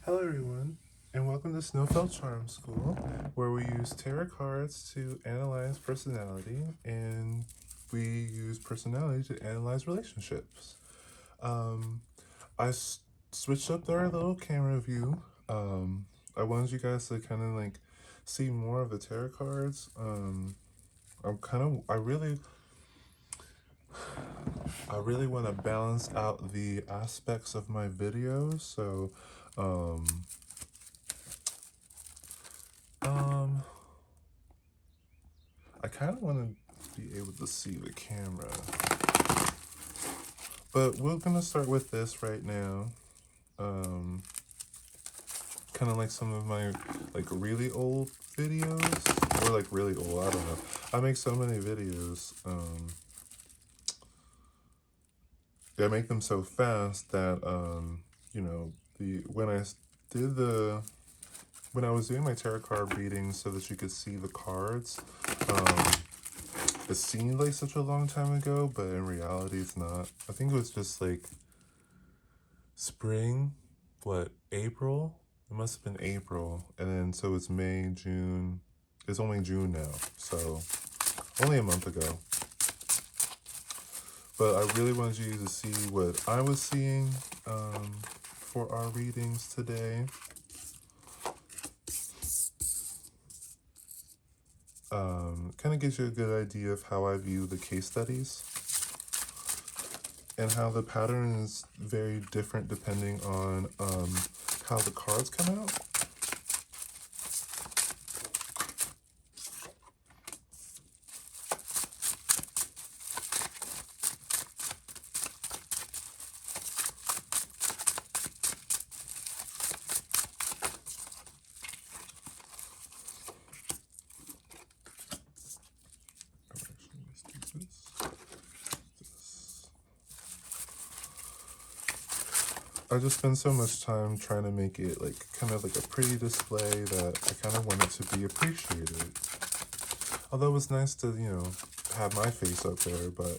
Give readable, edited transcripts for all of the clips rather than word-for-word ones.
Hello everyone, and welcome to Snowfell Charm School, where we use tarot cards to analyze personality, and we use personality to analyze relationships. Um, I switched up our little camera view. I wanted you guys to kind of like see more of the tarot cards. I really want to balance out the aspects of my videos, so, um, I kind of want to be able to see the camera. But we're going to start with this right now. Kind of like some of my like really old videos. Or like really old, I don't know. I make so many videos. I make them so fast that, you know, did the when I was doing my tarot card readings so that you could see the cards, it seemed like such a long time ago, but in reality it's not. I think it was just like spring, April? It must have been April. And then so it's May, June. It's only June now, so only a month ago. But I really wanted you to see what I was seeing for our readings today. Kind of gives you a good idea of how I view the case studies and how the pattern is very different depending on how the cards come out. I just spend so much time trying to make it like kind of like a pretty display that I kind of want it to be appreciated. Although it's nice to, have my face up there, but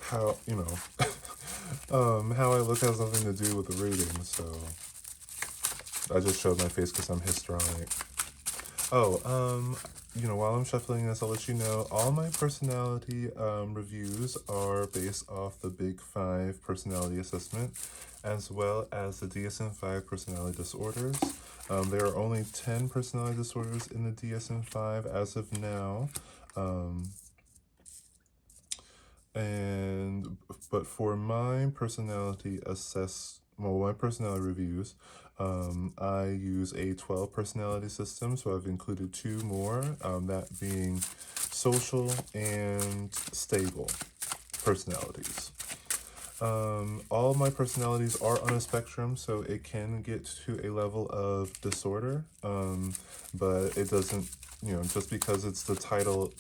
how, how I look has nothing to do with the reading, so I just showed my face because I'm histrionic. Oh, while I'm shuffling this, I'll let you know all my personality reviews are based off the Big Five personality assessment, as well as the DSM-5 personality disorders. There are only 10 personality disorders in the DSM-5 as of now. But for my personality my personality reviews, I use a 12 personality system, so I've included two more, that being social and stable personalities. All of my personalities are on a spectrum, so it can get to a level of disorder, but it doesn't, just because it's titled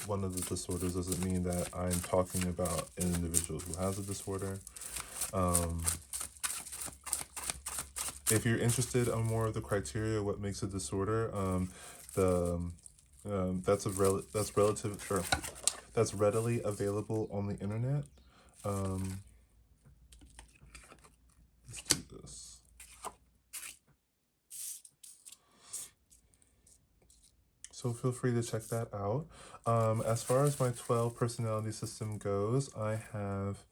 one of the disorders doesn't mean that I'm talking about an individual who has a disorder. If you're interested on more of the criteria, what makes a disorder, that's readily available on the internet. Let's do this. So feel free to check that out. As far as my 12 personality system goes, I have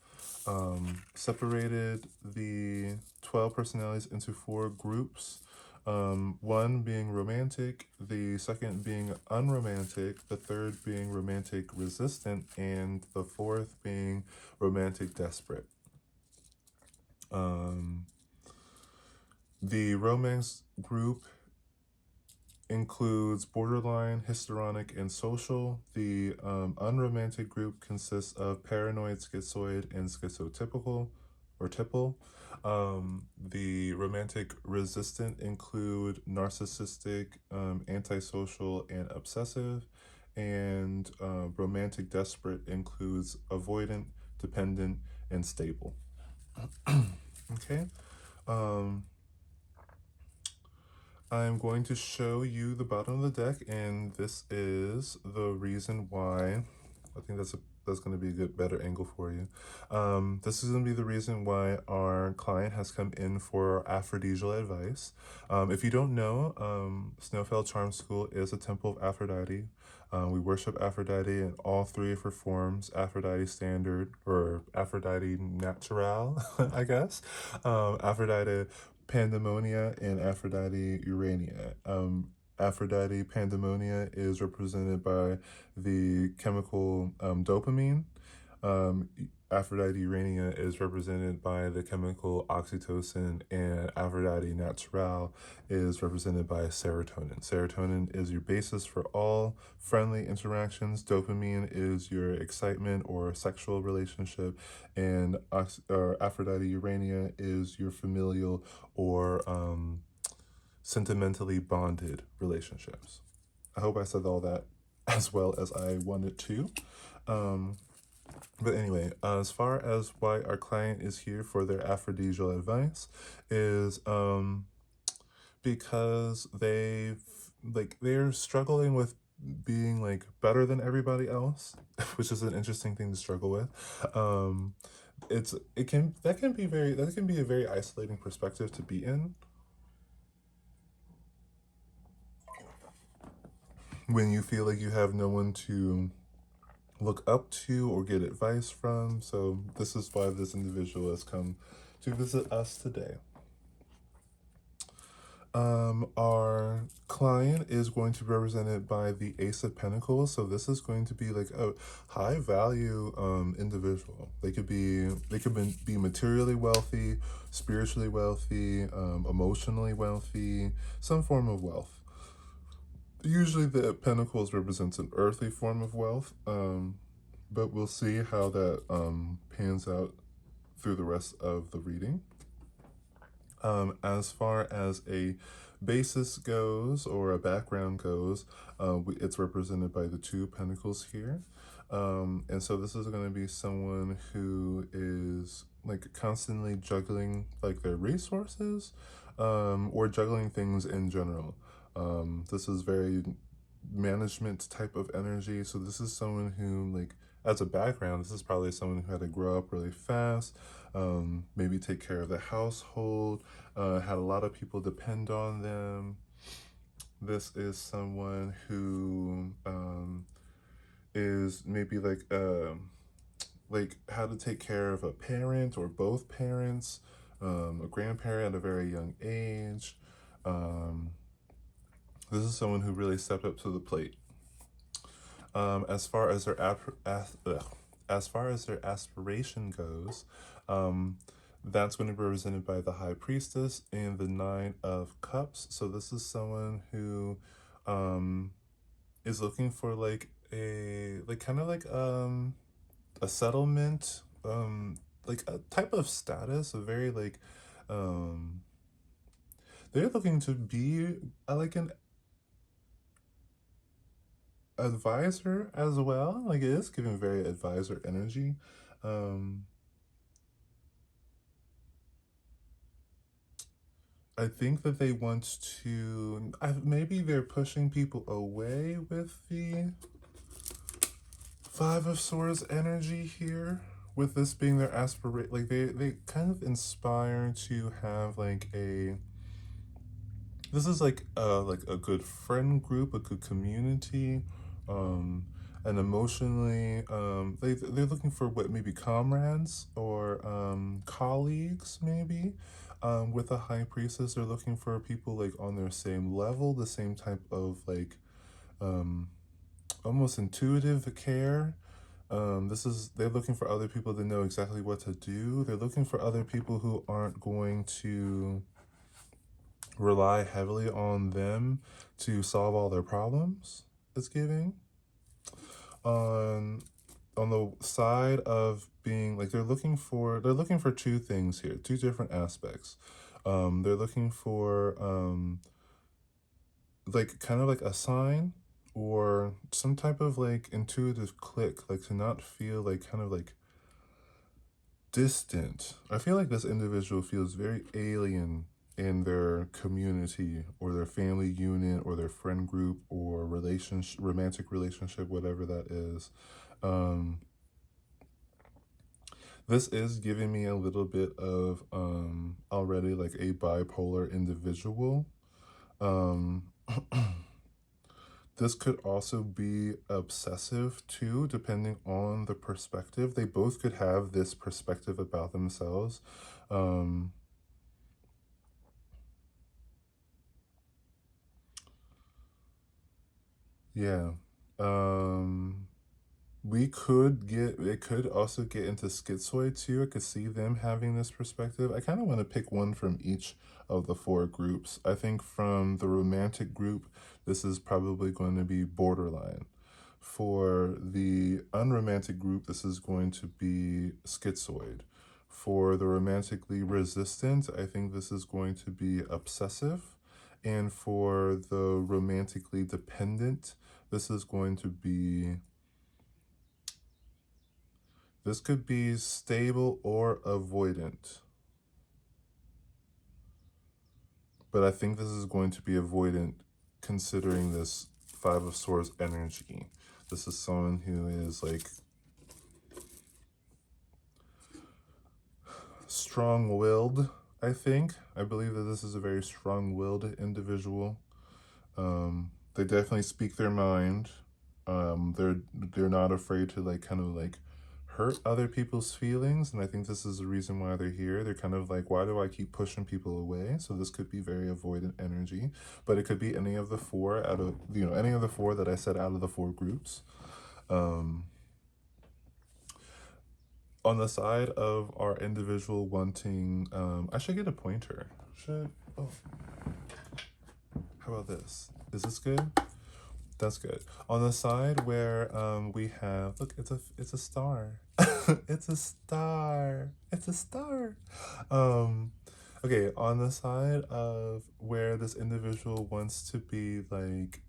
separated the 12 personalities into 4 groups. One being romantic, the second being unromantic, the third being romantic resistant, and the fourth being romantic desperate. The romance group includes borderline, histrionic, and social. The unromantic group consists of paranoid, schizoid, and schizotypical or tipple. The romantic resistant include narcissistic, antisocial, and obsessive. And romantic desperate includes avoidant, dependent, and stable. Okay. I'm going to show you the bottom of the deck, and this is the reason why I think that's going to be a better angle for you. This is going to be the reason why our client has come in for aphrodisial advice. If you don't know, Snowfell Charm School is a temple of Aphrodite. We worship Aphrodite in all three of her forms: Aphrodite Standard, or Aphrodite Natural, I guess, Aphrodite Pandemonia, and Aphrodite Urania. Aphrodite Pandemonia is represented by the chemical dopamine. Um, Aphrodite Urania is represented by the chemical oxytocin, and Aphrodite Natural is represented by serotonin. Serotonin is your basis for all friendly interactions. Dopamine is your excitement or sexual relationship, and Aphrodite Urania is your familial or sentimentally bonded relationships. I hope I said all that as well as I wanted to. But anyway, as far as why our client is here for their aphrodisial advice is because they're struggling with being like better than everybody else, which is an interesting thing to struggle with. That can be a very isolating perspective to be in, when you feel like you have no one to look up to or get advice from. So this is why this individual has come to visit us today. Our client is going to be represented by the Ace of Pentacles. So this is going to be like a high value individual. They could be materially wealthy, spiritually wealthy, emotionally wealthy, some form of wealth. Usually the Pentacles represents an earthly form of wealth, but we'll see how that pans out through the rest of the reading. As far as a basis goes, or a background goes, it's represented by the Two of Pentacles here. And so this is going to be someone who is like constantly juggling like their resources, or juggling things in general. This is very management type of energy. So this is someone who, like, as a background, this is probably someone who had to grow up really fast, maybe take care of the household, had a lot of people depend on them. This is someone who is maybe like how to take care of a parent or both parents, a grandparent at a very young age. This is someone who really stepped up to the plate. As far as their aspiration goes, that's going to be represented by the High Priestess and the Nine of Cups. So this is someone who is looking for like a settlement, like a type of status, a very like they're looking to be like an advisor as well. Like, it is giving very advisor energy. I think that they want to, maybe they're pushing people away with the Five of Swords energy here, with this being their aspiration. Like, they kind of inspire to have like this is like a good friend group, a good community, and emotionally, they're looking for what, maybe comrades or colleagues, maybe. With a High Priestess, they're looking for people like on their same level, the same type of like almost intuitive care. They're looking for other people to know exactly what to do. They're looking for other people who aren't going to rely heavily on them to solve all their problems. It's giving. On the side of being like, they're looking for two things here, two different aspects. They're looking for like kind of like a sign or some type of like intuitive click, like to not feel like kind of like distant. I feel like this individual feels very alien in their community or their family unit or their friend group or romantic relationship, whatever that is. Um, this is giving me a little bit of already like a bipolar individual. Um, this could also be obsessive too, depending on the perspective. They both could have this perspective about themselves. Um, yeah. Um, We could get it could also get into schizoid too. I could see them having this perspective. I kind of want to pick one from each of the four groups. I think from the romantic group, this is probably going to be borderline. For the unromantic group, this is going to be schizoid. For the romantically resistant, I think this is going to be obsessive. And for the romantically dependent, this is going to be this could be stable or avoidant, but I think this is going to be avoidant considering this Five of Swords energy. This is someone who is like strong-willed, I think. I believe that this is a very strong-willed individual. They definitely speak their mind. They're not afraid to like kind of like hurt other people's feelings, and I think this is the reason why they're here. They're kind of like, why do I keep pushing people away? So this could be very avoidant energy, but it could be any of the four out of any of the four that I said out of the four groups. Um, on the side of our individual wanting, I should get a pointer. Should oh, how about this? Is this good? That's good. On the side where we have look, it's a star. It's a star. It's a star. Um okay, on the side of where this individual wants to be like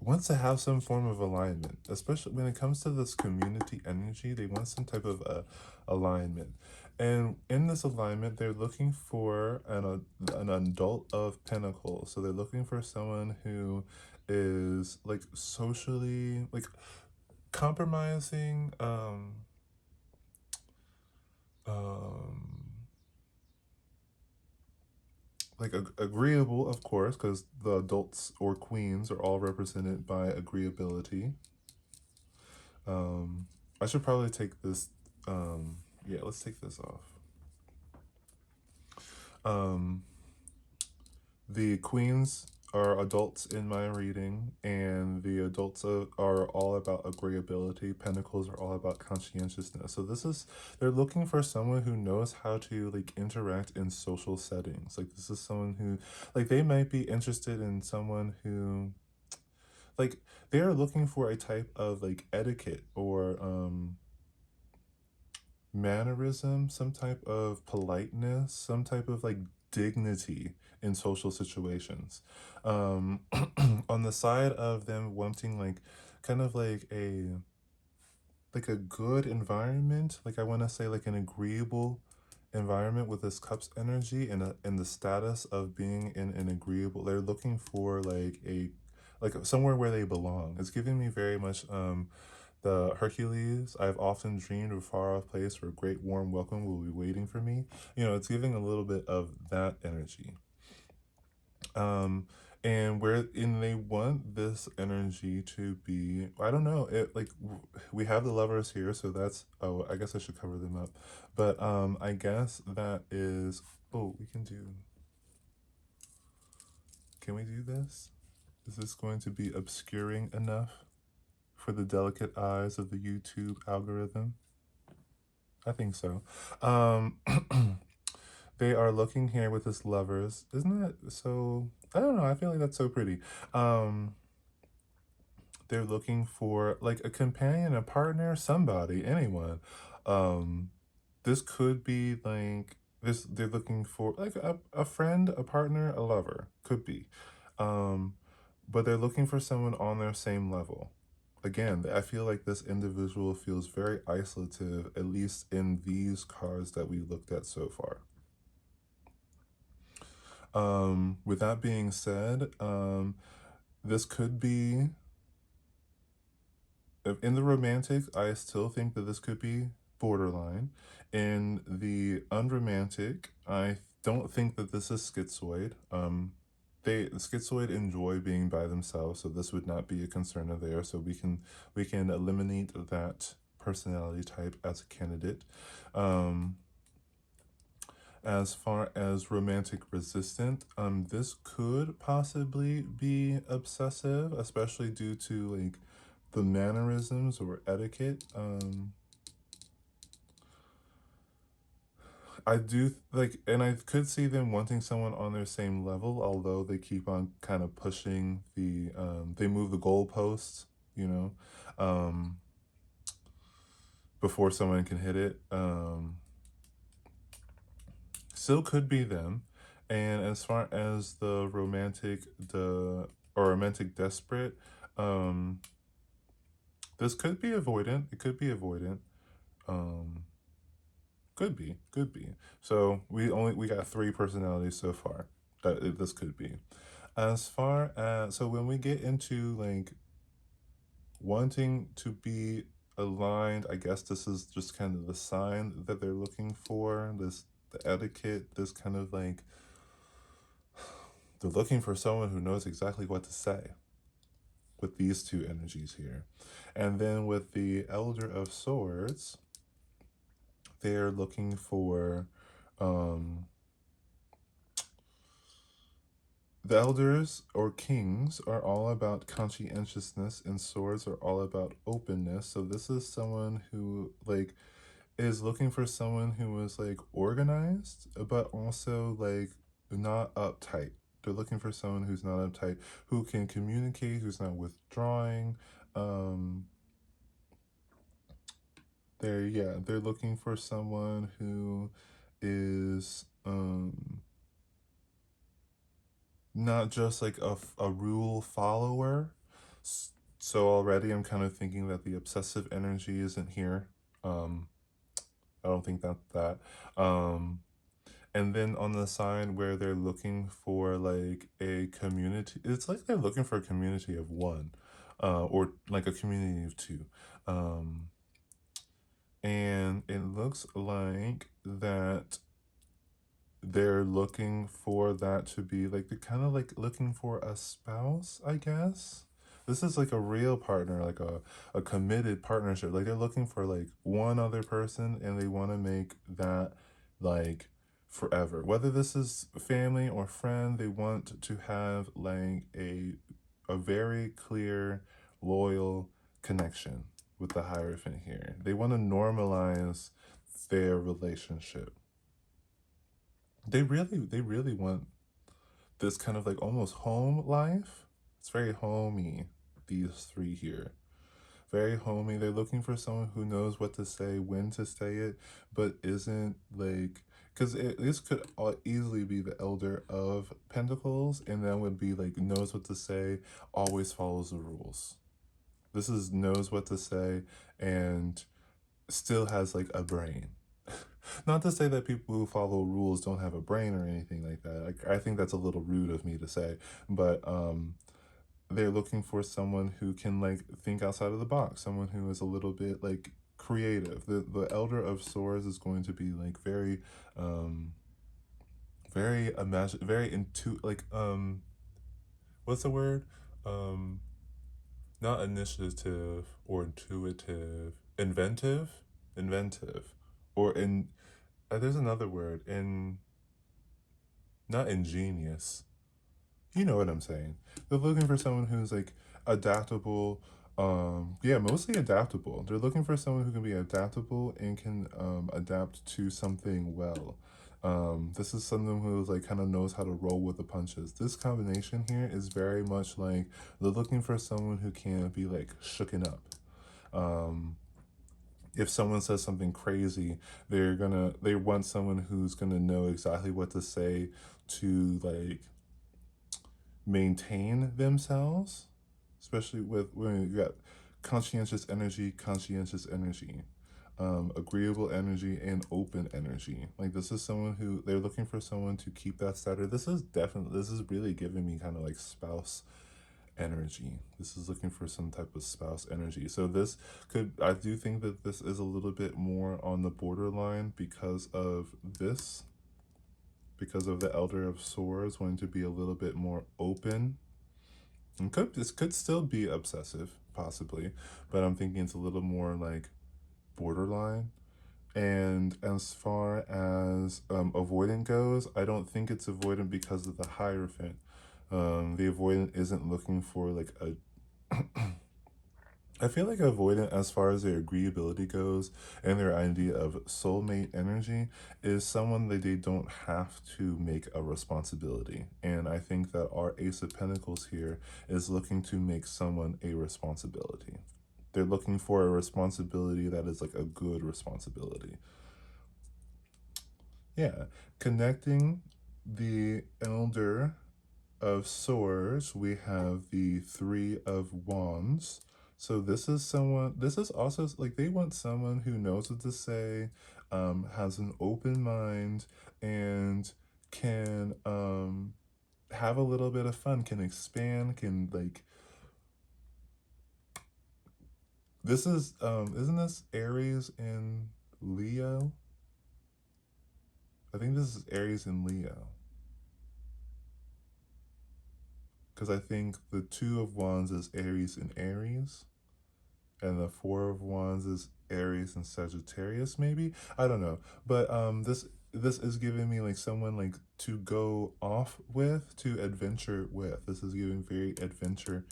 wants to have some form of alignment, especially when it comes to this community energy. They want some type of alignment, and in this alignment, they're looking for an adult of pentacles. So they're looking for someone who is like socially like compromising, um, like agreeable, of course, because the adults or queens are all represented by agreeability. Um, I should probably take this. Yeah, let's take this off. Um, the queens are adults in my reading, and the adults are all about agreeability. Pentacles are all about conscientiousness. So this is they're looking for someone who knows how to like interact in social settings. Like this is someone who like they might be interested in someone who like they are looking for a type of like etiquette or mannerism, some type of politeness, some type of like dignity in social situations. On the side of them wanting like kind of like a good environment, like I want to say like an agreeable environment with this cups energy and the status of being in an agreeable, they're looking for like somewhere where they belong. It's giving me very much the Hercules. I've often dreamed of a far off place where a great warm welcome will be waiting for me. It's giving a little bit of that energy. Um, and they want this energy to be, I don't know, it like we have the lovers here, so that's, oh, I guess I should cover them up. But I guess that is, oh, can we do this? Is this going to be obscuring enough for the delicate eyes of the YouTube algorithm? I think so. Um, they are looking here with this lovers. Isn't that so? I don't know. I feel like that's so pretty. Um, they're looking for like a companion, a partner, somebody, anyone. Um, this could be like this. They're looking for like a friend, a partner, a lover. Could be. Um, but they're looking for someone on their same level. Again, I feel like this individual feels very isolative, at least in these cards that we looked at so far. With that being said, this could be in the romantic, I still think that this could be borderline. In the unromantic, I don't think that this is schizoid. The schizoid enjoy being by themselves, so this would not be a concern of theirs. So we can eliminate that personality type as a candidate. Um, as far as romantic resistant, this could possibly be obsessive, especially due to like the mannerisms or etiquette. I do like, and I could see them wanting someone on their same level, although they keep on kind of pushing they move the goalposts, you know, um, before someone can hit it. Still could be them. And as far as or romantic desperate, um, this could be avoidant. It could be avoidant. Um, could be. So we got three personalities so far that this could be. As far as so when we get into like wanting to be aligned, I guess this is just kind of the sign that they're looking for. The etiquette, this kind of like they're looking for someone who knows exactly what to say with these two energies here. And then with the Elder of Swords, they're looking for um, the elders or kings are all about conscientiousness, and swords are all about openness. So this is someone who like is looking for someone who is like organized, but also like not uptight. They're looking for someone who's not uptight, who can communicate, who's not withdrawing. Um, they're looking for someone who is not just like a rule follower. So already I'm kind of thinking that the obsessive energy isn't here. Um, I don't think that. Um, and then on the side where they're looking for like a community, it's like they're looking for a community of one, or like a community of two. Um, and it looks like that they're looking for that to be like they're kind of like looking for a spouse, I guess. This is like a real partner, like a committed partnership. Like they're looking for like one other person and they want to make that like forever. Whether this is family or friend, they want to have like a very clear, loyal connection with the Hierophant here. They want to normalize their relationship. They really want this kind of like almost home life. It's very homey, these three here. Very homey. They're looking for someone who knows what to say, when to say it, but isn't like because this could easily be the Elder of Pentacles, and that would be like knows what to say, always follows the rules. This is knows what to say and still has like a brain. Not to say that people who follow rules don't have a brain or anything like that. Like, I think that's a little rude of me to say, but they're looking for someone who can like think outside of the box, someone who is a little bit like creative. The Elder of Swords is going to be like very into like what's the word? Um, Not initiative or intuitive, inventive, or in there's another word in not ingenious. You know what I'm saying? They're looking for someone who's like adaptable. Yeah, mostly adaptable. They're looking for someone who can be adaptable and can adapt to something well. This is someone who like kind of knows how to roll with the punches. This combination here is very much like they're looking for someone who can be like shooken up. Um, if someone says something crazy, they want someone who's gonna know exactly what to say to like maintain themselves, especially with when you got conscientious energy, agreeable energy, and open energy. Like this is someone who they're looking for someone to keep that starter. This is really giving me kind of like spouse energy. This is looking for some type of spouse energy. So I do think that this is a little bit more on the borderline because of this, because of the Elder of Swords wanting to be a little bit more open. And this could still be obsessive, possibly, but I'm thinking it's a little more like borderline. And as far as avoidant goes, I don't think it's avoidant because of the Hierophant. The avoidant isn't looking for like a. I feel like avoidant, as far as their agreeability goes and their idea of soulmate energy, is someone that they don't have to make a responsibility. And I think that our Ace of Pentacles here is looking to make someone a responsibility. They're looking for a responsibility that is like a good responsibility. Yeah, connecting the Elder of Swords, we have the Three of Wands. So this is also like they want someone who knows what to say, has an open mind, and can have a little bit of fun, can expand, can like. This is, isn't this Aries in Leo? I think this is Aries in Leo. Because I think the Two of Wands is Aries in Aries, and the Four of Wands is Aries and Sagittarius, maybe. I don't know, but this is giving me like someone like to go off with, to adventure with. This is giving very adventure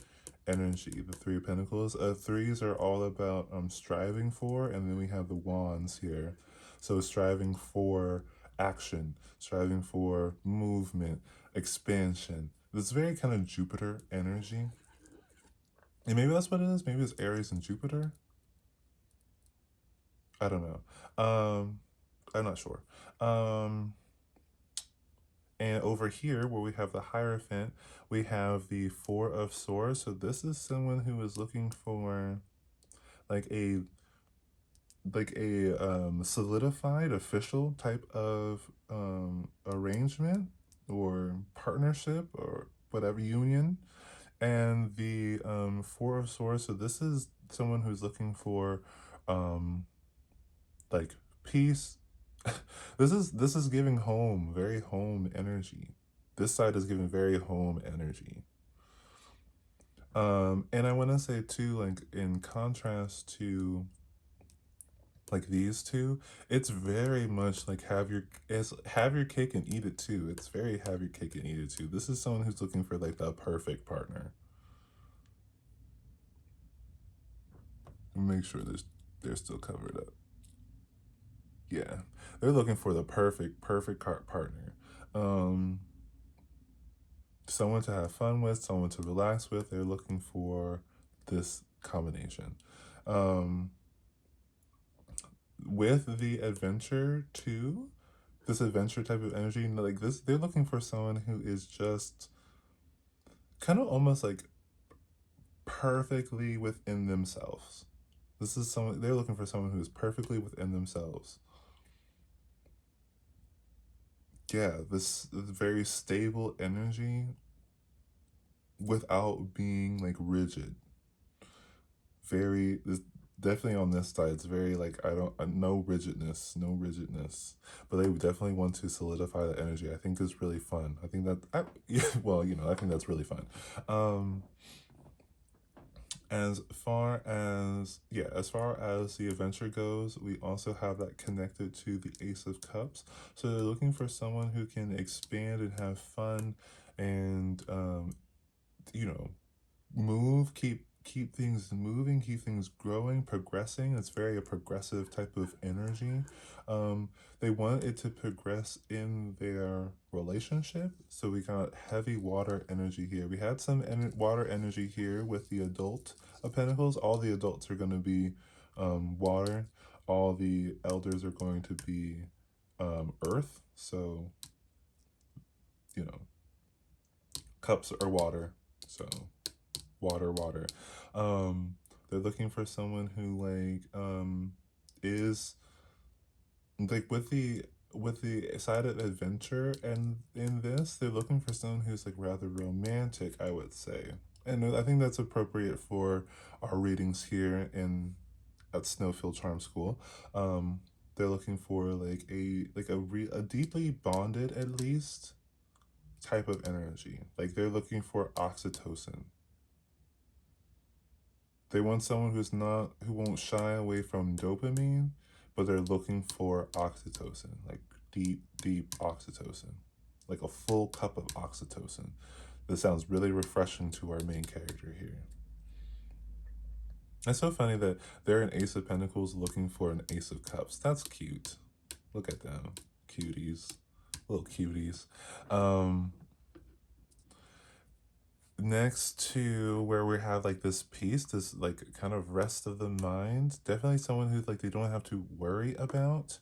energy. The Three of Pentacles. Threes are all about striving for, and then we have the Wands here, so striving for action, striving for movement, expansion. This very kind of Jupiter energy. And maybe that's what it is. Maybe it's Aries and Jupiter. I don't know. I'm not sure. And over here, where we have the Hierophant, we have the Four of Swords. So this is someone who is looking for like a solidified official type of arrangement or partnership or whatever, union. And the Four of Swords, so this is someone who's looking for like peace. This is giving home, very home energy. This side is giving very home energy. And I want to say too, like in contrast to like these two, it's very much like have your cake and eat it too. It's very have your cake and eat it too. This is someone who's looking for like the perfect partner. Make sure they're still covered up. Yeah, they're looking for the perfect partner. Someone to have fun with, someone to relax with. They're looking for this combination. With the adventure too, this adventure type of energy, like this, they're looking for someone who is just kind of almost like perfectly within themselves. This is someone they're looking for someone who is perfectly within themselves. Yeah, this very stable energy without being like rigid. Very this definitely on this side, it's very like I don't no rigidness, no rigidness. But they definitely want to solidify the energy. I think is really fun. I think that yeah, well, I think that's really fun. As far as the adventure goes, we also have that connected to the Ace of Cups. So they're looking for someone who can expand and have fun, and move, keep things moving, keep things growing, progressing. It's very a progressive type of energy. They want it to progress in their relationship. So we got heavy water energy here. We had some water energy here with the Adult of Pentacles. All the adults are going to be water. All the elders are going to be earth. So, cups are water. So water. They're looking for someone who is like with the side of adventure, and in this they're looking for someone who's like rather romantic, I would say. And I think that's appropriate for our readings here at Snowfield Charm School. Um, they're looking for like a deeply bonded, at least, type of energy. Like they're looking for oxytocin. They want someone who won't shy away from dopamine, but they're looking for oxytocin, like deep oxytocin, like a full cup of oxytocin. This sounds really refreshing to our main character here. It's so funny that they're an Ace of Pentacles looking for an Ace of Cups. That's cute. Look at them. Cuties. Little cuties. Next to where we have like this peace, this like kind of rest of the mind. Definitely someone who like they don't have to worry about.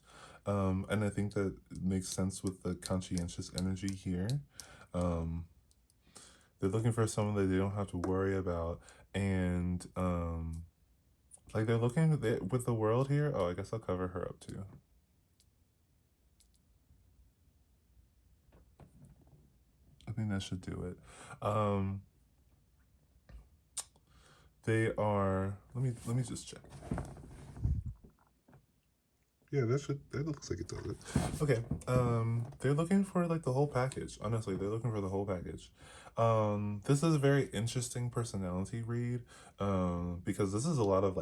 And I think that makes sense with the conscientious energy here. They're looking for someone that they don't have to worry about. And like they're looking with the world here. Oh, I guess I'll cover her up too. I think that should do it. They are. Let me just check. Yeah, that looks like it does it. Okay. They're looking for like the whole package. Honestly, they're looking for the whole package. This is a very interesting personality read. Because this is a lot of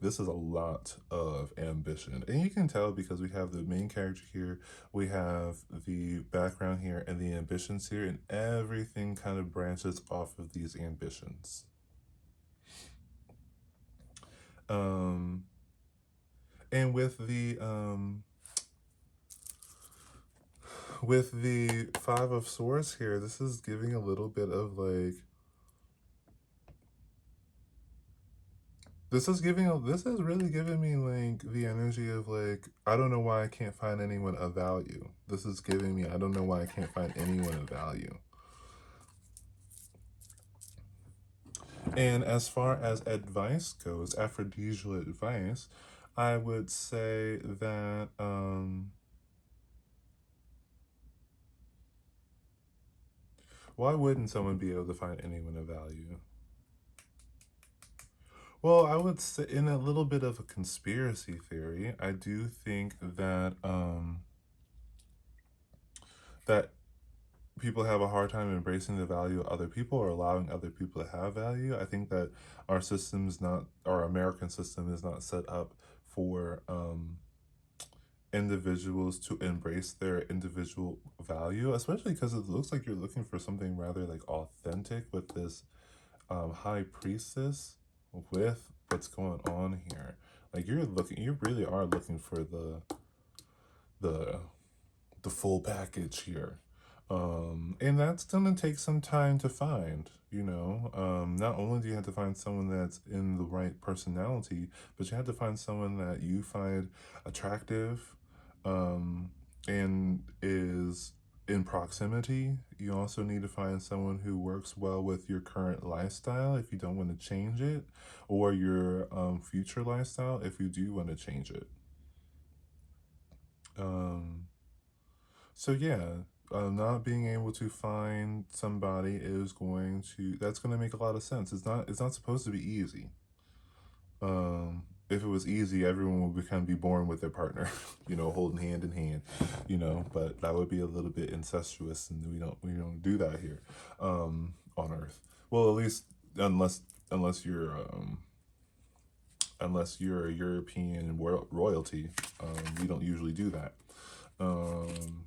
this is a lot of ambition. And you can tell because we have the main character here, we have the background here and the ambitions here, and everything kind of branches off of these ambitions. And with the Five of Swords here, this is giving a little bit of like this is really giving me like the energy of like I don't know why I can't find anyone of value. This is giving me I don't know why I can't find anyone of value. And as far as advice goes, aphrodisiacal advice, I would say that why wouldn't someone be able to find anyone of value? Well, I would say in a little bit of a conspiracy theory, I do think that people have a hard time embracing the value of other people or allowing other people to have value. I think that our American system is not set up for individuals to embrace their individual value, especially because it looks like you're looking for something rather like authentic with this high priestess with what's going on here. Like you really are looking for the the full package here. And that's gonna take some time to find, you know. Not only do you have to find someone that's in the right personality, but you have to find someone that you find attractive, and is in proximity. You also need to find someone who works well with your current lifestyle if you don't want to change it, or your future lifestyle if you do want to change it. Um, So yeah, not being able to find somebody that's going to make a lot of sense. It's not supposed to be easy. If it was easy, everyone would kind of be born with their partner, you know, holding hand in hand, you know. But that would be a little bit incestuous, and we don't do that here, on Earth. Well, at least unless you're unless you're a European royalty, we don't usually do that. Um,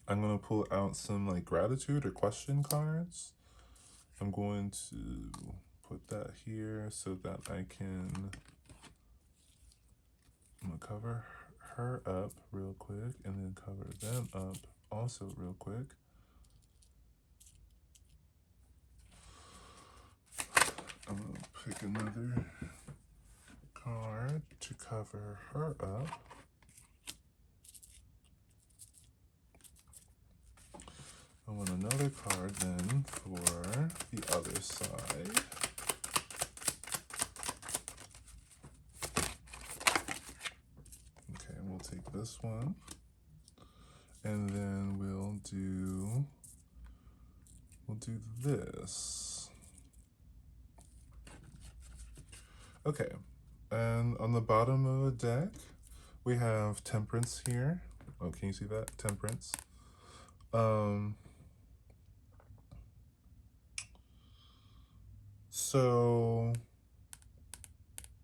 I'm going to pull out some like gratitude or question cards. I'm going to put that here so that I'm going to cover her up real quick and then cover them up also real quick. I'm going to pick another card to cover her up. I want another card then for the other side. Okay, we'll take this one. And then we'll do we'll do this. Okay, and on the bottom of the deck, we have Temperance here. Oh, can you see that? Temperance. So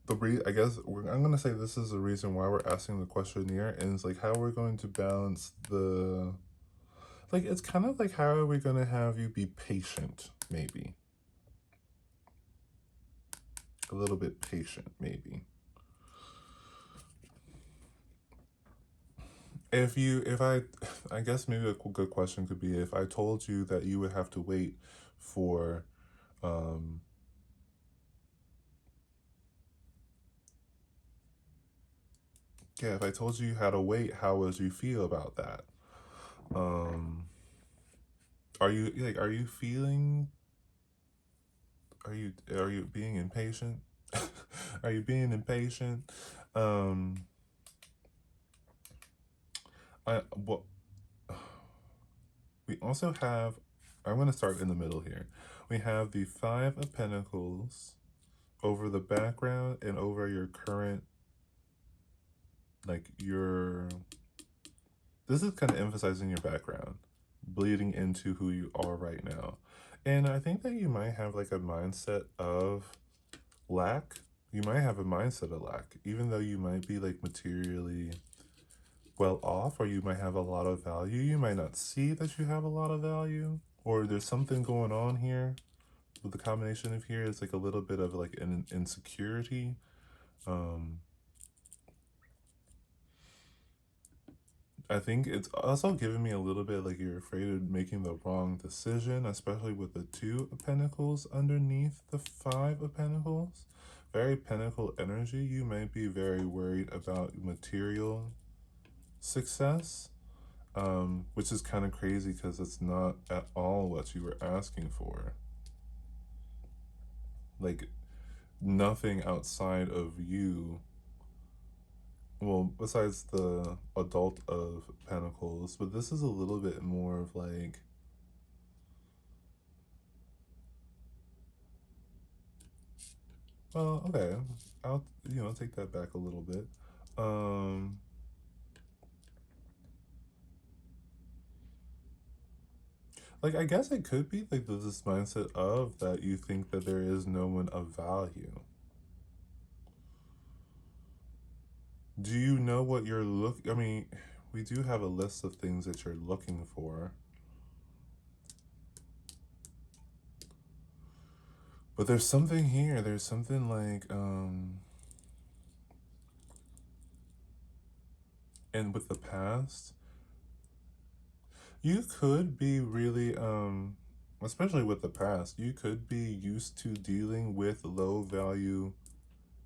I guess I'm gonna say this is the reason why we're asking the questionnaire, and it's like how we're going to balance the, like it's kind of like how are we gonna have you be patient, maybe a little bit patient, maybe. I guess maybe a good question could be if I told you that you would have to wait for, yeah, if I told you how to wait, how would you feel about that? Are you feeling, are you being impatient? Are you being impatient? Um, well, we also have, I'm going to start in the middle here. We have the Five of Pentacles over the background and over your current, like this is kind of emphasizing your background, bleeding into who you are right now. And I think that you might have like a mindset of lack. You might have a mindset of lack, even though you might be like materially well off, or you might have a lot of value. You might not see that you have a lot of value, or there's something going on here with the combination of here. It's like a little bit of like an insecurity. I think it's also giving me a little bit like you're afraid of making the wrong decision, especially with the Two of Pentacles underneath the Five of Pentacles. Very Pentacle energy. You might be very worried about material success, which is kind of crazy because it's not at all what you were asking for. Like, nothing outside of you, well, besides the Adult of Pentacles, but this is a little bit more of like, well, okay, I'll, take that back a little bit. Like, I guess it could be like this mindset of that you think that there is no one of value. Do you know what you're I mean, we do have a list of things that you're looking for. But there's something here. There's something like, and with the past, you could be really, especially with the past, you could be used to dealing with low value,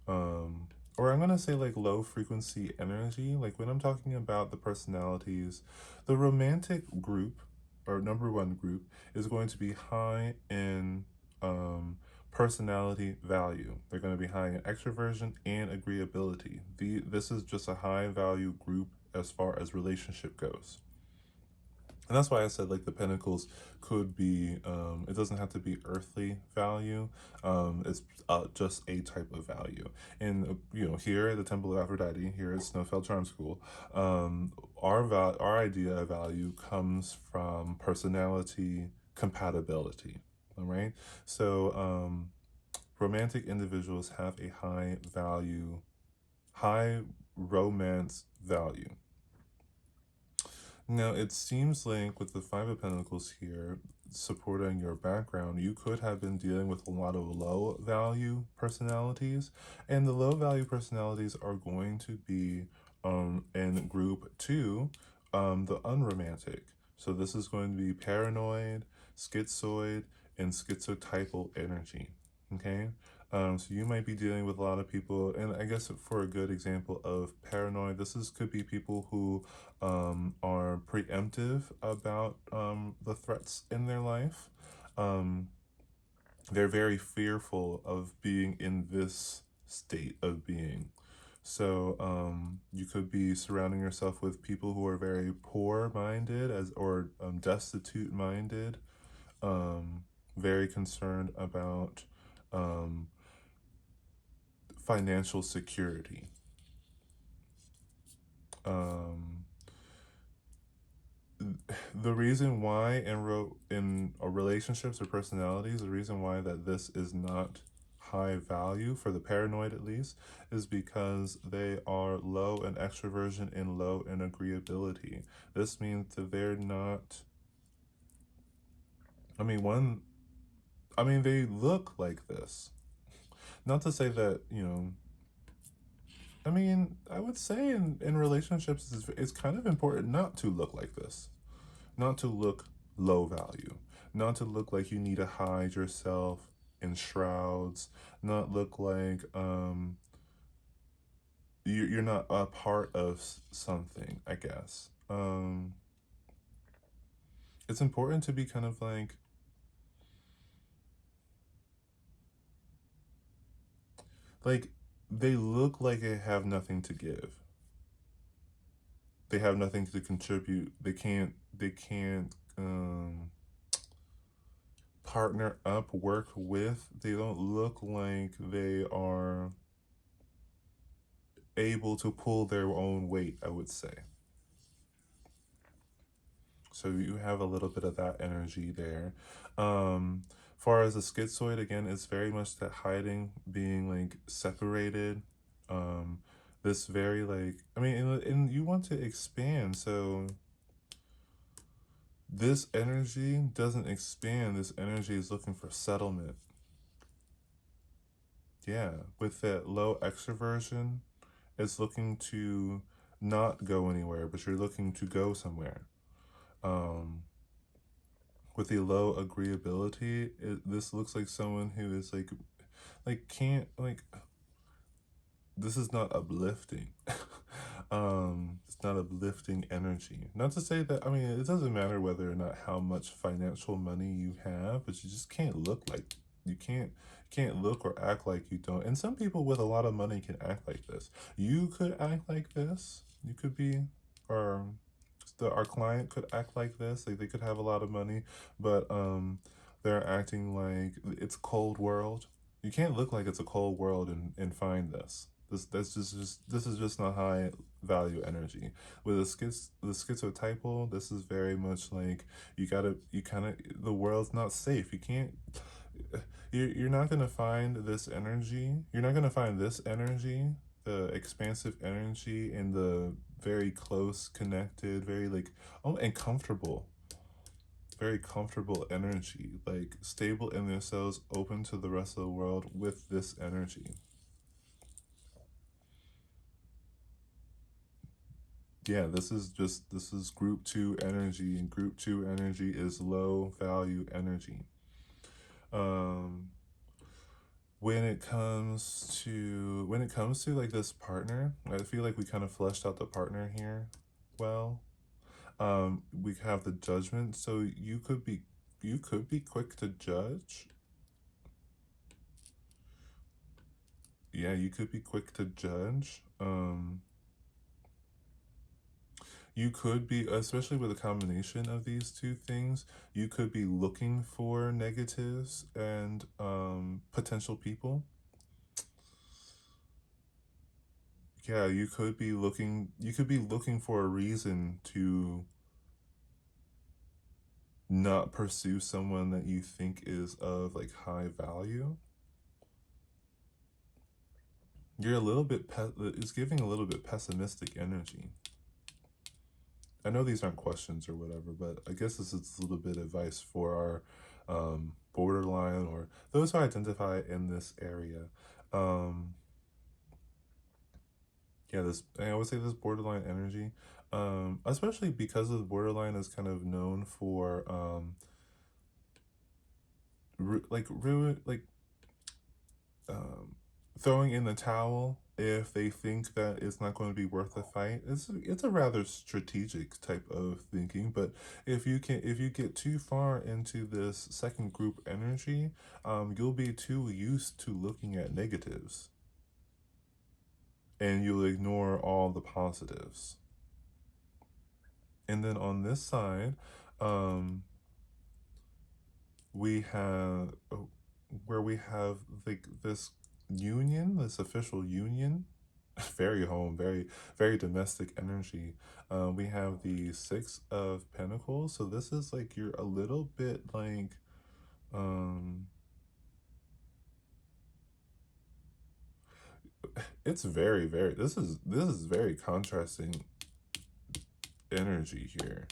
or I'm gonna say like low frequency energy. Like when I'm talking about the personalities, the romantic group or number one group is going to be high in, personality value. They're going to be high in extroversion and agreeability. This is just a high value group as far as relationship goes. And that's why I said like the pentacles could be, it doesn't have to be earthly value. It's just a type of value. And here at the Temple of Aphrodite, here at Snowfell Charm School, our idea of value comes from personality compatibility. All right. So romantic individuals have a high romance value. Now, it seems like with the Five of Pentacles here, supporting your background, you could have been dealing with a lot of low value personalities, and the low value personalities are going to be in group two, the unromantic. So this is going to be paranoid, schizoid, and schizotypal energy. Okay, so you might be dealing with a lot of people, and I guess for a good example of paranoid, could be people who are preemptive about the threats in their life. They're very fearful of being in this state of being. So you could be surrounding yourself with people who are very poor minded or destitute minded. very concerned about um, financial security. Um, the reason why in relationships or personalities, the reason why that this is not high value for the paranoid at least is because they are low in extroversion and low in agreeability. This means that they're not. I mean, one. I mean, they look like this. Not to say that I mean, I would say in relationships, it's kind of important not to look like this, not to look low value, not to look like you need to hide yourself in shrouds, not look like you're not a part of something. I guess it's important to be kind of like they look like they have nothing to give. They have nothing to contribute. They can't partner up, work with. They don't look like they are able to pull their own weight, I would say. So you have a little bit of that energy there. Far as the schizoid, again, it's very much that hiding, being like separated. Um, this very like, I mean, and you want to expand, so this energy doesn't expand. This energy is looking for settlement. Yeah, with that low extroversion, it's looking to not go anywhere, but you're looking to go somewhere. Um, with the low agreeability, this looks like someone who is like can't like this is not uplifting. It's not uplifting energy. Not to say that, I mean, it doesn't matter whether or not how much financial money you have, but you just can't look like you can't look or act like you don't. And some people with a lot of money can act like this. You could act like this. You could be, or our client could act like this. Like they could have a lot of money, but they're acting like it's a cold world. You can't look like it's a cold world and find this. This is just not high value energy. With the schizotypal, this is very much like you kind of the world's not safe. You can't you're not gonna find this energy. You're not gonna find this energy, the expansive energy, and the very close, connected, very like and comfortable, very comfortable energy, like stable in themselves, open to the rest of the world with this energy. Yeah, this is group two energy, and group two energy is low value energy. Um, when it comes to like this partner, I feel like we kind of fleshed out the partner here well. We have the judgment, so you could be quick to judge. Yeah, you could be quick to judge. You could be, especially with a combination of these two things, you could be looking for negatives and potential people. Yeah, you could be looking for a reason to not pursue someone that you think is of like high value. You're a little bit, it's giving a little bit pessimistic energy. I know these aren't questions or whatever, but I guess this is a little bit of advice for our borderline or those who identify in this area. Um, yeah, this I would say this borderline energy, especially because of the borderline is kind of known for like ruin like um, throwing in the towel if they think that it's not going to be worth the fight. It's a rather strategic type of thinking, but if you get too far into this second group energy, you'll be too used to looking at negatives and you'll ignore all the positives. And then on this side, um, we have where we have like this union, this official union, very home, very domestic energy. We have the Six of Pentacles, so this is like you're a little bit like um it's very this is very contrasting energy here,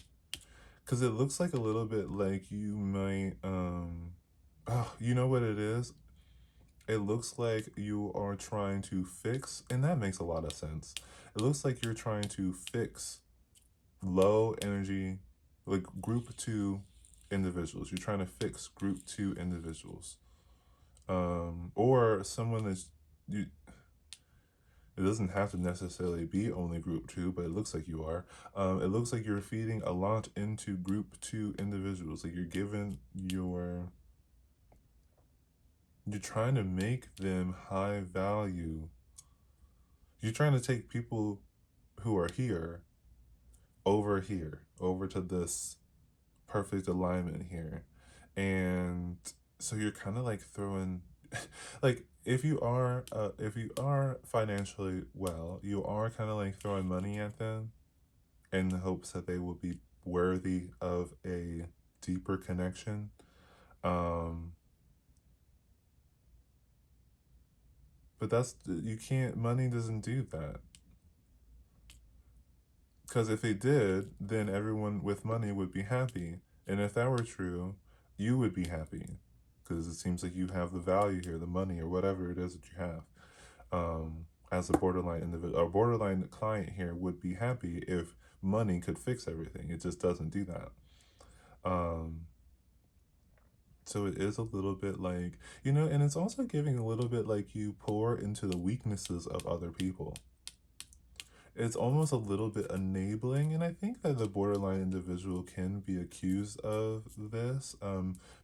because it looks like a little bit like you might oh, you know what it is, it looks like you are trying to fix, and that makes a lot of sense. It looks like you're trying to fix low energy, like group two individuals. You're trying to fix group two individuals, or someone that's you. It doesn't have to necessarily be only group two, but it looks like you are. It looks like you're feeding a lot into group two individuals. Like you're trying to make them high value. You're trying to take people who are here, over to this perfect alignment here. And so you're kind of like throwing like if you are financially well, you are kind of like throwing money at them in the hopes that they will be worthy of a deeper connection. Um but you can't, money doesn't do that. Because if they did, then everyone with money would be happy. And if that were true, you would be happy. Because it seems like you have the value here, the money, or whatever it is that you have. As a borderline individual, a borderline client here would be happy if money could fix everything. It just doesn't do that. Um, so it is a little bit like, and it's also giving a little bit like you pour into the weaknesses of other people. It's almost a little bit enabling, and I think that the borderline individual can be accused of this,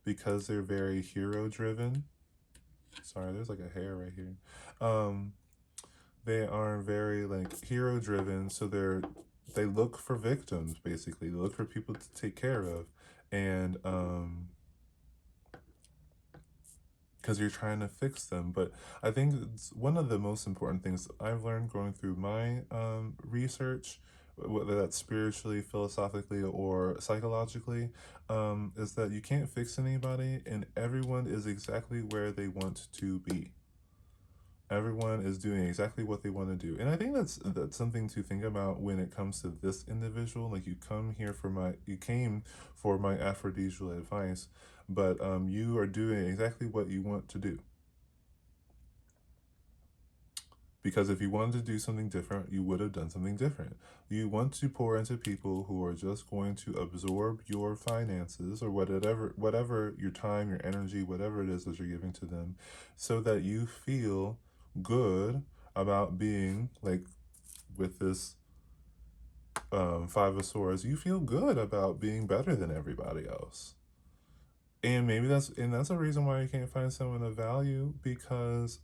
because they're very hero driven. Sorry, there's like a hair right here. Um, they are very like hero driven, so they look for victims, basically. They look for people to take care of, and because you're trying to fix them. But I think it's one of the most important things I've learned going through my research, whether that's spiritually, philosophically, or psychologically, is that you can't fix anybody, and everyone is exactly where they want to be. Everyone is doing exactly what they want to do, and I think that's something to think about when it comes to this individual. Like you came for my aphrodisial advice, but you are doing exactly what you want to do. Because if you wanted to do something different, you would have done something different. You want to pour into people who are just going to absorb your finances, or whatever your time, your energy, whatever it is that you're giving to them, so that you feel good about being like, with this Five of Swords, you feel good about being better than everybody else. And maybe that's a reason why you can't find someone of value, because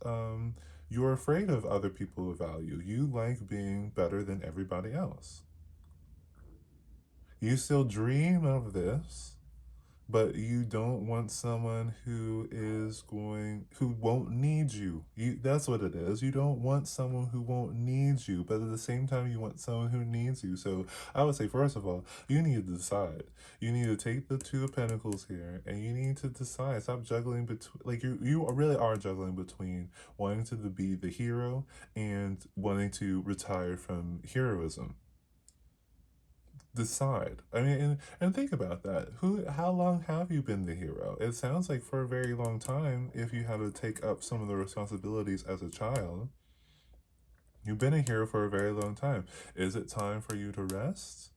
you're afraid of other people of value. You like being better than everybody else. You still dream of this, but you don't want someone who won't need you. That's what it is. You don't want someone who won't need you, but at the same time you want someone who needs you. So I would say, first of all, you need to decide. You need to take the Two of Pentacles here, and you need to decide. Stop juggling between, like, you really are juggling between wanting to be the hero and wanting to retire from heroism. Decide. I mean, and think about that. How long have you been the hero? It sounds like for a very long time. If you had to take up some of the responsibilities as a child, you've been a hero for a very long time. Is it time for you to rest?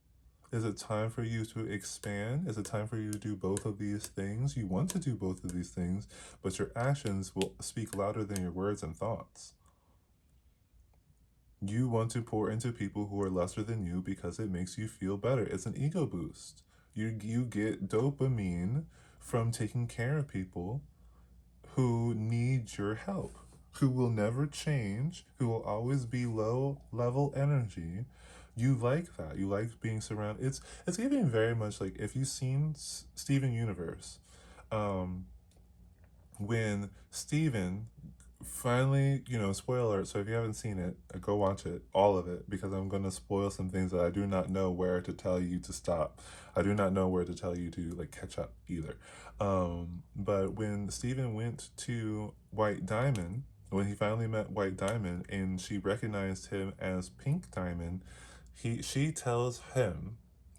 Is it time for you to expand? Is it time for you to do both of these things? You want to do both of these things, but your actions will speak louder than your words and thoughts. You want to pour into people who are lesser than you because it makes you feel better. It's an ego boost. You get dopamine from taking care of people who need your help, who will never change, who will always be low level energy. You like that. You like being surrounded. It's giving very much like, if you've seen Steven Universe, um, when Steven finally, spoiler alert. So if you haven't seen it, go watch it, all of it, because I'm going to spoil some things that I do not know where to tell you to stop. I do not know where to tell you to like catch up either. But when Steven went to White Diamond, when he finally met White Diamond and she recognized him as Pink Diamond, she tells him,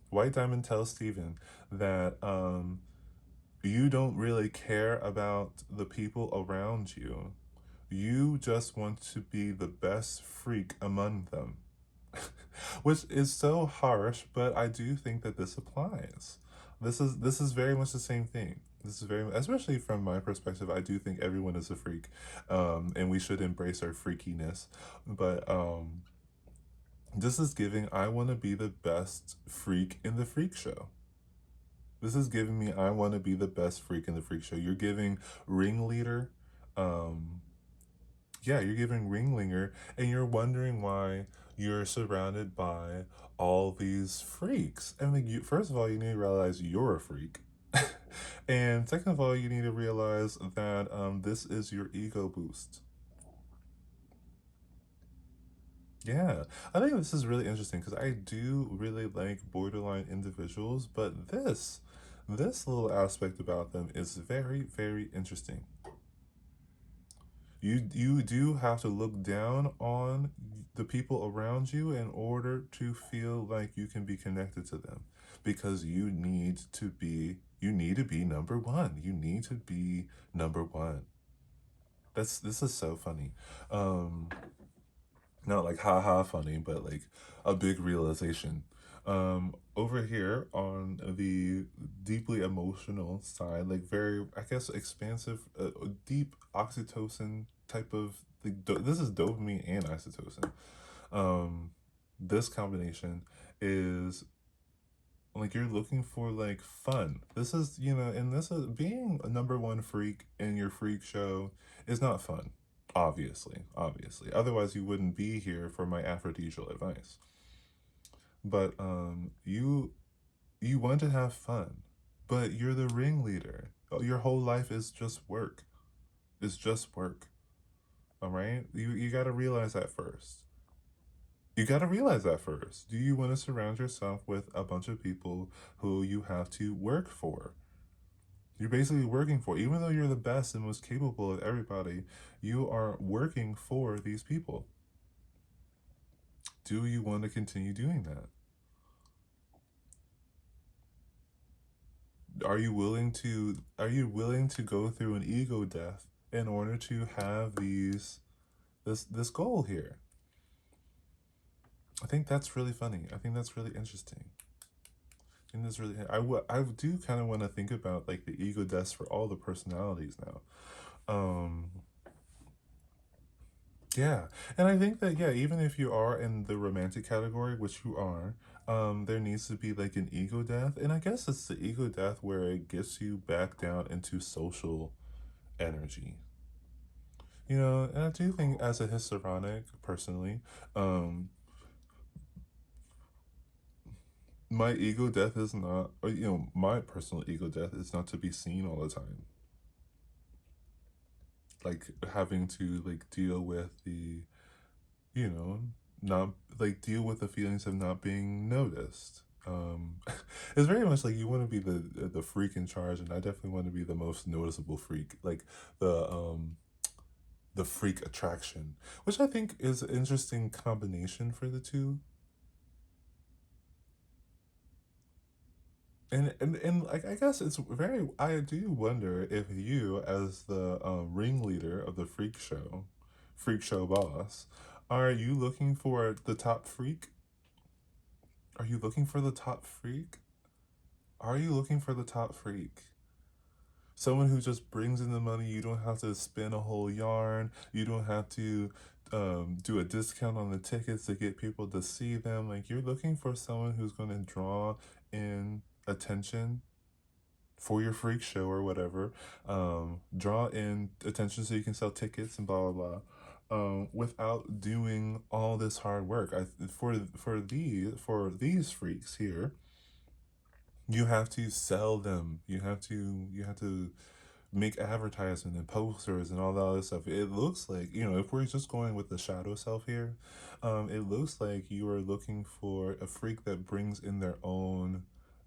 White Diamond tells Steven that you don't really care about the people around you. You just want to be the best freak among them. Which is so harsh, but I do think that this applies. This is very much the same thing. This is very, especially from my perspective, I do think everyone is a freak, and we should embrace our freakiness. But this is giving. I want to be the best freak in the freak show. This is giving me. I want to be the best freak in the freak show. You're giving ringleader. Um, yeah, you're giving ringlinger, and you're wondering why you're surrounded by all these freaks. And like, first of all, you need to realize you're a freak. And second of all, you need to realize that this is your ego boost. Yeah, I think this is really interesting because I do really like borderline individuals, but this little aspect about them is very, very interesting. You do have to look down on the people around you in order to feel like you can be connected to them, because you need to be number one. You need to be number one. This is so funny. Um Not like haha funny, but like a big realization. Over here on the deeply emotional side, like very, I guess, expansive, deep oxytocin type of, like, this is dopamine and oxytocin. Um, this combination is like you're looking for like fun. This is, and this is being a number one freak in your freak show is not fun. Obviously. Otherwise, you wouldn't be here for my aphrodisial advice. But you want to have fun, but you're the ringleader. Your whole life is just work. It's just work. All right. You got to realize that first. You got to realize that first. Do you want to surround yourself with a bunch of people who you have to work for? You're basically working for, even though you're the best and most capable of everybody, you are working for these people. Do you want to continue doing that? Are you willing to go through an ego death in order to have this goal here? I think that's really funny. I think that's really interesting. And that's really, I do kind of want to think about like the ego deaths for all the personalities now. Um, yeah, and I think that, yeah, even if you are in the romantic category, which you are, there needs to be like an ego death, and I guess it's the ego death where it gets you back down into social energy. And I do think as a histrionic, personally, um, my ego death is not, or, my personal ego death is not to be seen all the time. Like having to like deal with the, you know, not like deal with the feelings of not being noticed. It's very much like you want to be the freak in charge, and I definitely want to be the most noticeable freak, like the freak attraction, which I think is an interesting combination for the two. And like I guess it's very. I do wonder if you, as the ringleader of the freak show boss, are you looking for the top freak? Are you looking for the top freak? Are you looking for the top freak? Someone who just brings in the money. You don't have to spin a whole yarn. You don't have to do a discount on the tickets to get people to see them. Like, you're looking for someone who's going to draw in attention for your freak show or whatever. Draw in attention so you can sell tickets and blah blah blah. Without doing all this hard work, for these freaks here, You have to sell them. You have to make advertisement and posters and all that other stuff. It looks like, if we're just going with the shadow self here, it looks like you are looking for a freak that brings in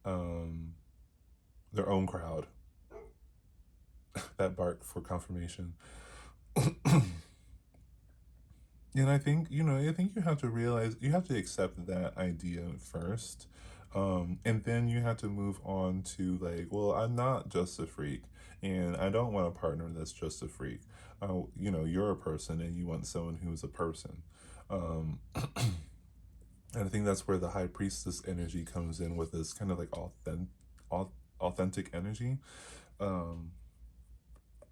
um their own crowd that bark for confirmation. And I think you have to realize, you have to accept that idea first. And then you have to move on to, like, well, I'm not just a freak, and I don't want a partner that's just a freak. You're a person and you want someone who's a person. Um, and I think that's where the high priestess energy comes in, with this kind of like authentic energy. Um,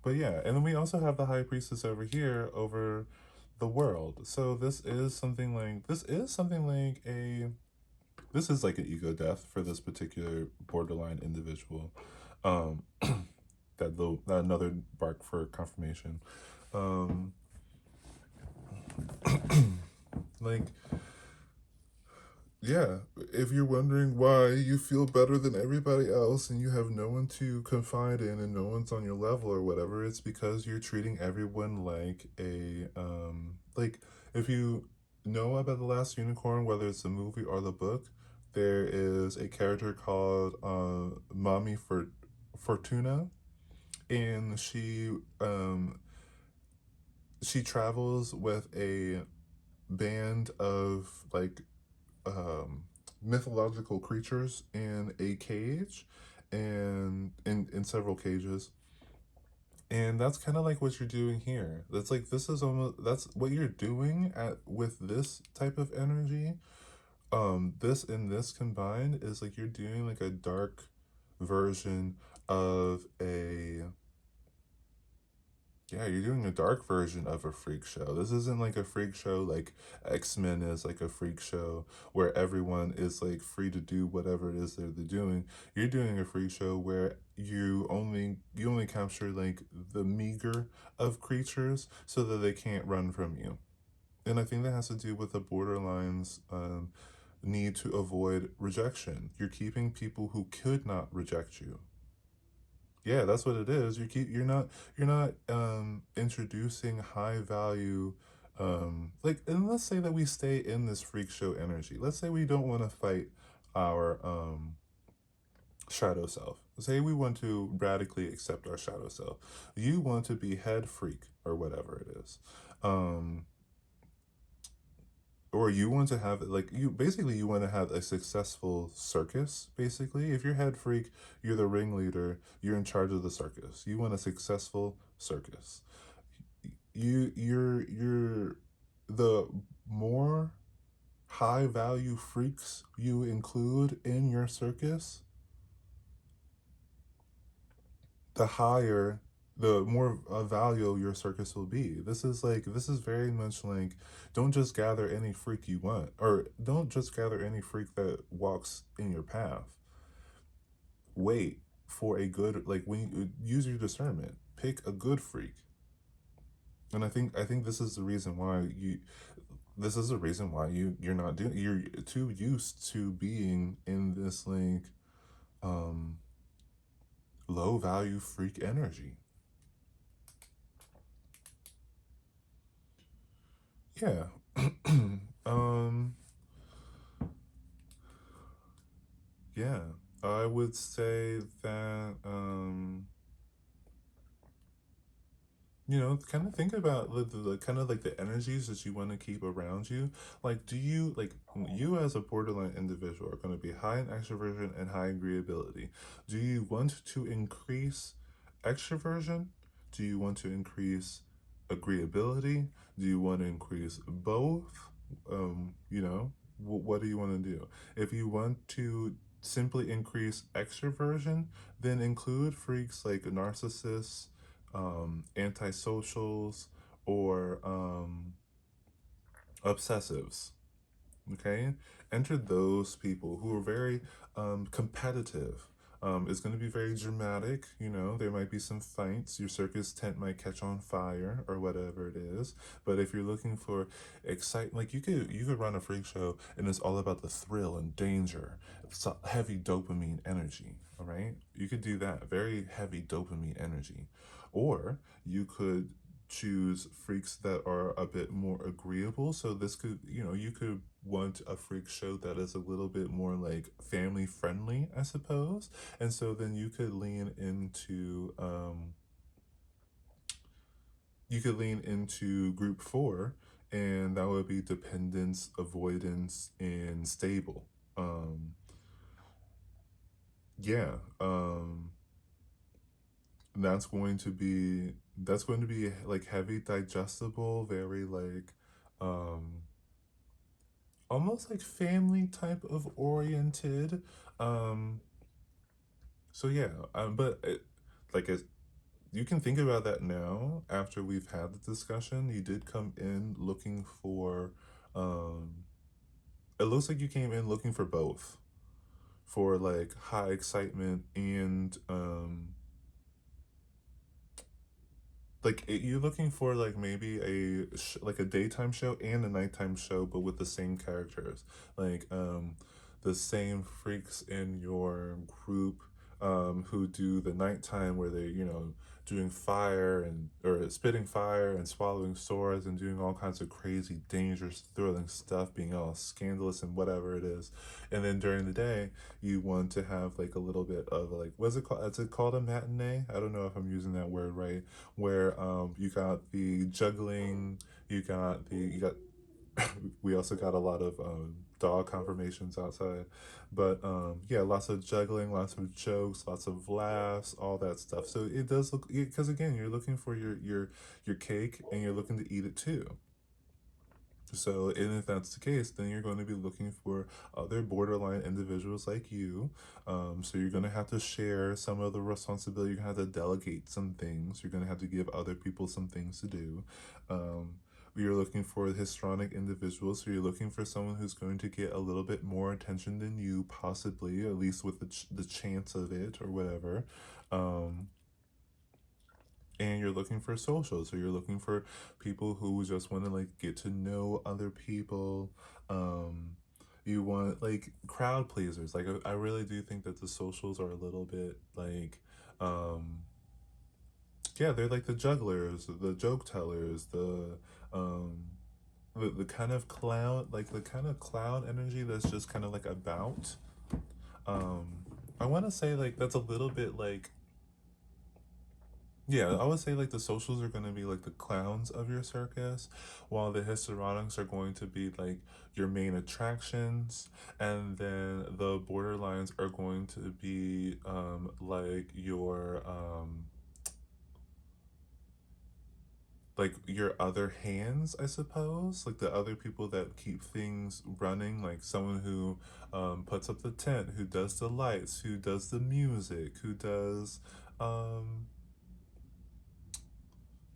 but yeah, and then we also have the high priestess over here over the world. So this is like an ego death for this particular borderline individual. Um, that another bark for confirmation. Um, like, yeah, if you're wondering why you feel better than everybody else and you have no one to confide in and no one's on your level or whatever, it's because you're treating everyone like like, if you know about The Last Unicorn, whether it's the movie or the book, there is a character called Mommy Fortuna, and she travels with a band of, like, um, mythological creatures in a cage, and in several cages. And that's kind of like what you're doing here. That's what you're doing at with this type of energy. This and this combined is like you're doing like a dark version of a Yeah, you're doing a dark version of a freak show. This isn't like a freak show like X-Men is, like a freak show where everyone is like free to do whatever it is that they're doing. You're doing a freak show where you only capture like the meager of creatures so that they can't run from you. And I think that has to do with the borderlines need to avoid rejection. You're keeping people who could not reject you. Yeah, that's what it is. You're not introducing high value, like, and let's say that we stay in this freak show energy. Let's say we don't want to fight our shadow self. Say we want to radically accept our shadow self. You want to be head freak or whatever it is. Um or you want to have, like, you want to have a successful circus. Basically, if you're head freak, you're the ringleader, you're in charge of the circus, you want a successful circus. You're the more high value freaks you include in your circus, the higher, the more value your circus will be. This is very much like, don't just gather any freak you want, or don't just gather any freak that walks in your path. Wait for a good, like, when you use your discernment, pick a good freak. And I think this is the reason why you're not doing, you're too used to being in this, like, um low value freak energy. Yeah. um yeah, I would say that, kind of think about the kind of like the energies that you want to keep around you. Like, do you, like, you as a borderline individual are going to be high in extroversion and high agreeability. Do you want to increase extroversion? Do you want to increase agreeability? Do you want to increase both? What do you want to do? If you want to simply increase extroversion, then include freaks like narcissists, antisocials, or obsessives. Okay, enter those people who are very competitive. It's going to be very dramatic, you know. There might be some fights. Your circus tent might catch on fire or whatever it is. But if you're looking for excitement, like you could run a freak show and it's all about the thrill and danger. It's a heavy dopamine energy. All right, you could do that. Very heavy dopamine energy, or you could choose freaks that are a bit more agreeable. So this could, you know, you could want a freak show that is a little bit more like family friendly, I suppose. And so then you could lean into group 4, and that would be dependence, avoidance, and stable. Um, yeah, that's going to be like heavy digestible, very like um almost like family type of oriented. Um, so yeah, but like it, you can think about that now after we've had the discussion. You did come in looking for, um, it looks like you came in looking for both, for like high excitement and you're looking for like maybe like a daytime show and a nighttime show, but with the same characters, like the same freaks in your group, who do the nighttime where they, you know, doing fire and or spitting fire and swallowing swords and doing all kinds of crazy dangerous thrilling stuff, being all scandalous and whatever it is. And then during the day you want to have like a little bit of like, what's it called, is it called a matinee? I don't know if I'm using that word right, where you got the juggling, you got we also got a lot of dog confirmations outside, but yeah, lots of juggling, lots of jokes, lots of laughs, all that stuff. So it does look, because again, you're looking for your cake and you're looking to eat it too. So, and if that's the case, then you're going to be looking for other borderline individuals like you. So you're going to have to share some of the responsibility. You're going to have to delegate some things. You're going to have to give other people some things to do. Um, you're looking for histrionic individuals. So you're looking for someone who's going to get a little bit more attention than you, possibly, at least with the chance of it or whatever. Um, and you're looking for social, so you're looking for people who just want to like get to know other people. um you want like crowd pleasers. Like I really do think that the socials are a little bit like, um yeah, they're like the jugglers, the joke tellers, um the kind of clown, like the kind of clown energy that's just kind of like about, um I want to say like that's a little bit like, yeah, I would say like the socials are going to be like the clowns of your circus, while the histrionics are going to be like your main attractions, and then the borderlines are going to be like your other hands, I suppose, like the other people that keep things running, like someone who puts up the tent, who does the lights, who does the music, who does um,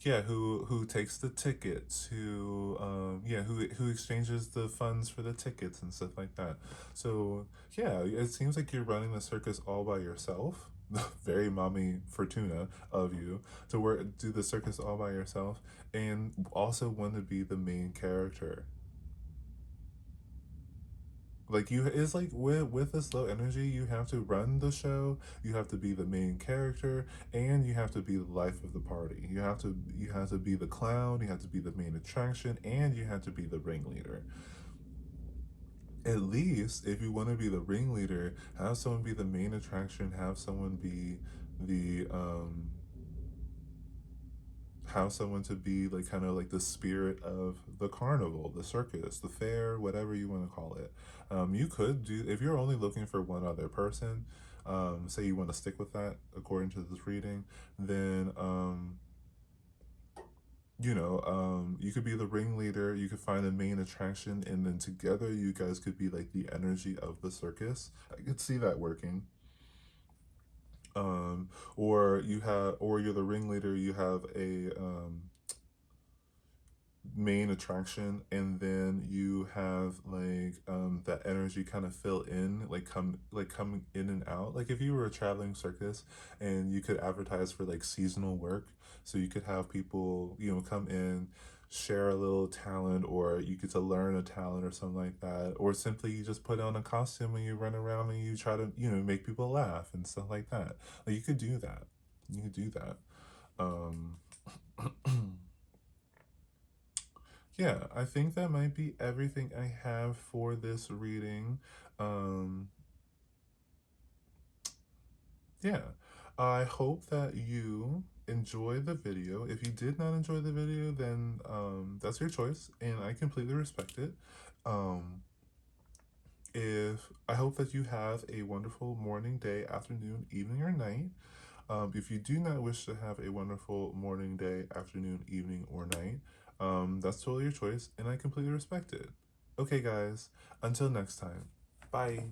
yeah, who takes the tickets, who exchanges the funds for the tickets and stuff like that. So yeah, it seems like you're running the circus all by yourself. Very mommy Fortuna of you to work do the circus all by yourself, and also want to be the main character. Like you, it's like with this low energy, you have to run the show, you have to be the main character, and you have to be the life of the party. You have to be the clown, you have to be the main attraction, and you have to be the ringleader. At least if you want to be the ringleader, have someone be the main attraction, have someone be the have someone to be like kind of like the spirit of the carnival, the circus, the fair, whatever you want to call it. You could do, if you're only looking for one other person, say you want to stick with that according to this reading, then you could be the ringleader, you could find the main attraction, and then together you guys could be like the energy of the circus. I could see that working. um or you're the ringleader, you have main attraction, and then you have like that energy kind of fill in, like coming in and out. Like if you were a traveling circus and you could advertise for like seasonal work, so you could have people, you know, come in, share a little talent, or you get to learn a talent or something like that, or simply you just put on a costume and you run around and you try to, you know, make people laugh and stuff like that. Like you could do that. You could do that. um Yeah, I think that might be everything I have for this reading. Um, yeah, I hope that you enjoy the video. If you did not enjoy the video, then that's your choice, and I completely respect it. Um, if I hope that you have a wonderful morning, day, afternoon, evening, or night. If you do not wish to have a wonderful morning, day, afternoon, evening, or night, that's totally your choice, and I completely respect it. Okay, guys, until next time, bye.